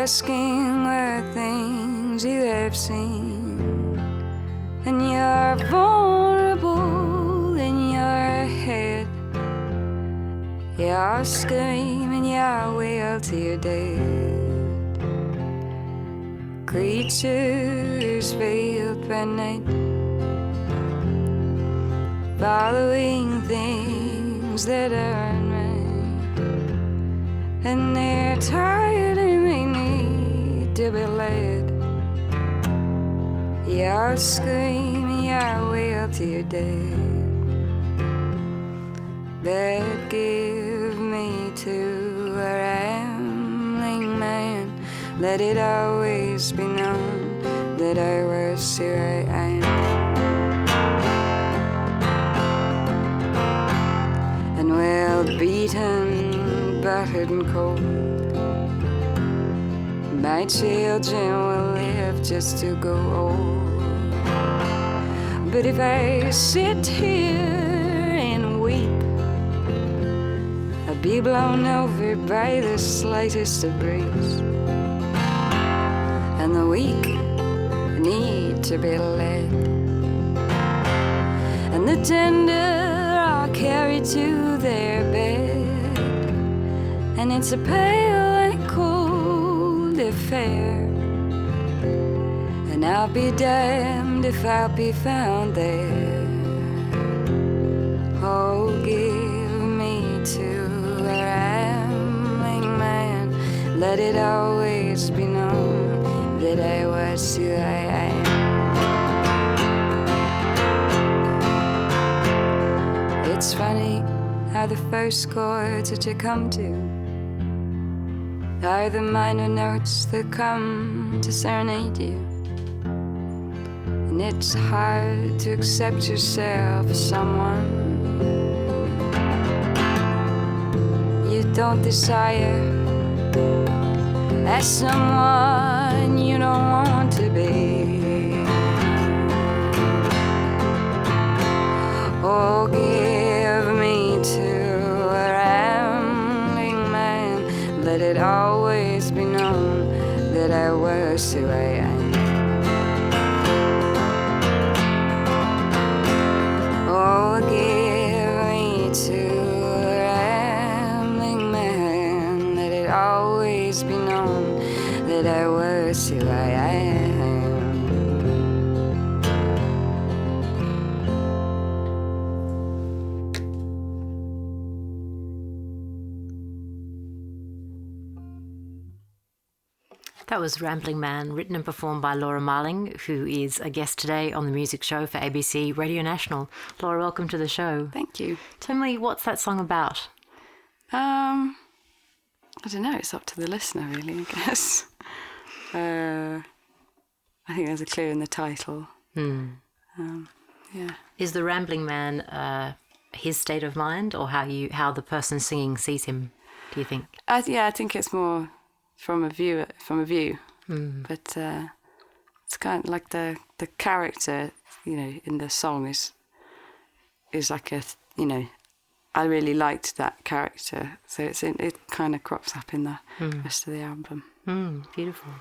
asking where things you have seen, and you're vulnerable in your head. You're screaming your will till you're dead. Creatures veiled by night, following things that aren't right, and they're tired and they need to be led. You're screaming your will till you're dead. That give me to a rambling man. Let it always be known that I was who I am. And well beaten, battered and cold, my children will live just to go old. But if I sit here and weep, I'll be blown over by the slightest of breeze, and the weak need to be led, and the tender are carried to their bed, and it's a pale and cold affair, and I'll be damned if I'll be found there. Oh, give me to a rambling man. Let it always be known that I was who I am. It's funny how the first chords that you come to are the minor notes that come to serenade you. And it's hard to accept yourself as someone you don't desire, as someone you don't want to be. Oh, give me to a rambling man. Let it always be known that I was who I am. Oh, give me to a rambling man. Let it always be known that I was who I am. That was Rambling Man, written and performed by Laura Marling, who is a guest today on the music show for ABC Radio National. Laura, welcome to the show. Thank you. Tell me, what's that song about? I don't know, it's up to the listener really, I guess. I think there's a clue in the title. Yeah. Is the Rambling Man his state of mind, or how the person singing sees him, do you think? I think it's more from a view. But it's kind of like the character, in the song is like I really liked that character, so it kind of crops up in the rest of the album. Beautiful.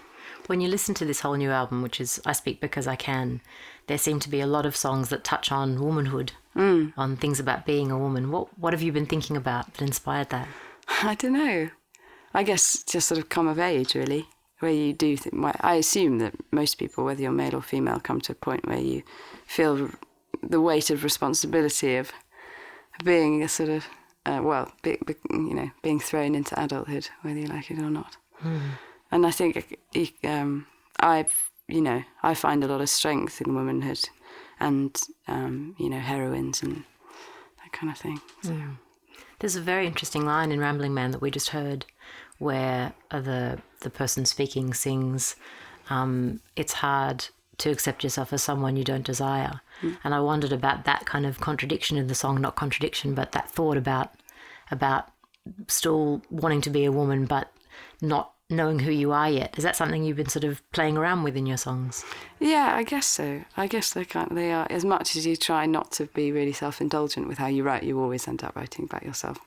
When you listen to this whole new album, which is I Speak Because I Can, there seem to be a lot of songs that touch on womanhood, on things about being a woman. What have you been thinking about that inspired that? I don't know. I guess just sort of come of age, really, where you do think. I assume that most people, whether you're male or female, come to a point where you feel the weight of responsibility of being a sort of, being thrown into adulthood, whether you like it or not. And I think I find a lot of strength in womanhood and, heroines and that kind of thing. So. There's a very interesting line in Rambling Man that we just heard where the person speaking sings, it's hard to accept yourself as someone you don't desire. And I wondered about that kind of contradiction in the song, not contradiction, but that thought about still wanting to be a woman but not knowing who you are yet. Is that something you've been sort of playing around with in your songs? Yeah, I guess so. I guess they are, as much as you try not to be really self-indulgent with how you write, you always end up writing about yourself.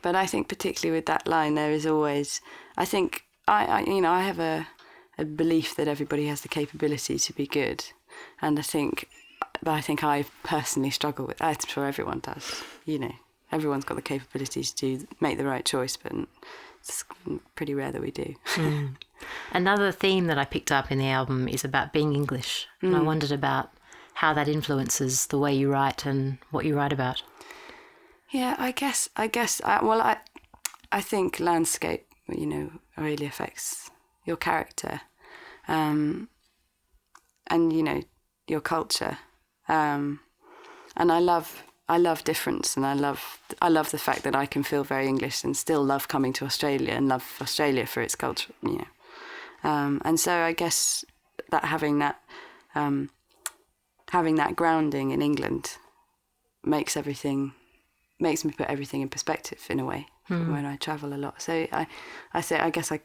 But I think particularly with that line, there is always, I think I have a belief that everybody has the capability to be good, and I think I personally struggle with. I'm sure everyone does. Everyone's got the capabilities to make the right choice, but it's pretty rare that we do. Another theme that I picked up in the album is about being English, and I wondered about how that influences the way you write and what you write about. Yeah, I guess. I think landscape, really affects your character, and your culture, and I love difference, and I love the fact that I can feel very English and still love coming to Australia and love Australia for its culture, and so I guess that having that grounding in England makes me put everything in perspective in a way when I travel a lot. So I guess I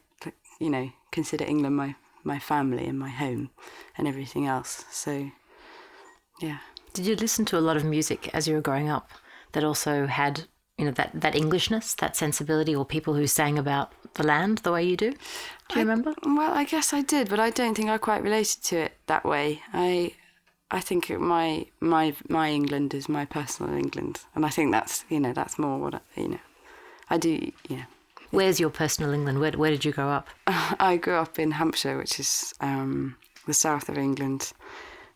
consider England my family and my home and everything else. So yeah. Did you listen to a lot of music as you were growing up that also had that Englishness, that sensibility, or people who sang about the land the way you do? Do you remember? Well, I guess I did, but I don't think I quite related to it that way. I think my England is my personal England, and I think that's more what I do. Where's your personal England? Where did you grow up? I grew up in Hampshire, which is the south of England,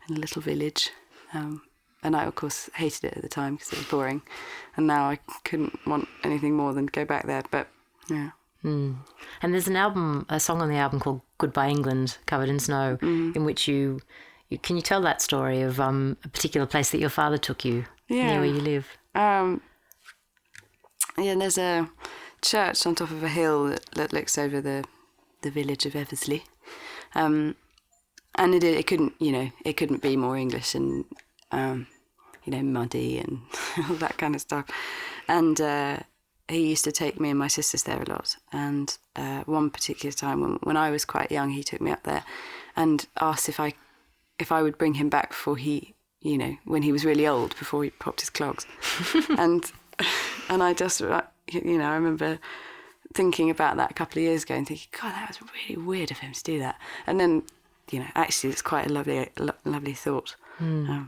in a little village, and I of course hated it at the time because it was boring, and now I couldn't want anything more than to go back there. But yeah. And there's a song on the album called "Goodbye England," covered in snow, in which you can you tell that story of a particular place that your father took you near where you live? Yeah, there's a church on top of a hill that looks over the village of Eversley, and it couldn't be more English and muddy and all that kind of stuff, and he used to take me and my sisters there a lot, and one particular time when I was quite young, he took me up there and asked if I would bring him back before he, when he was really old, before he popped his clogs. and I just, I remember thinking about that a couple of years ago and thinking, God, that was really weird of him to do that. And then, actually it's quite a lovely thought. So.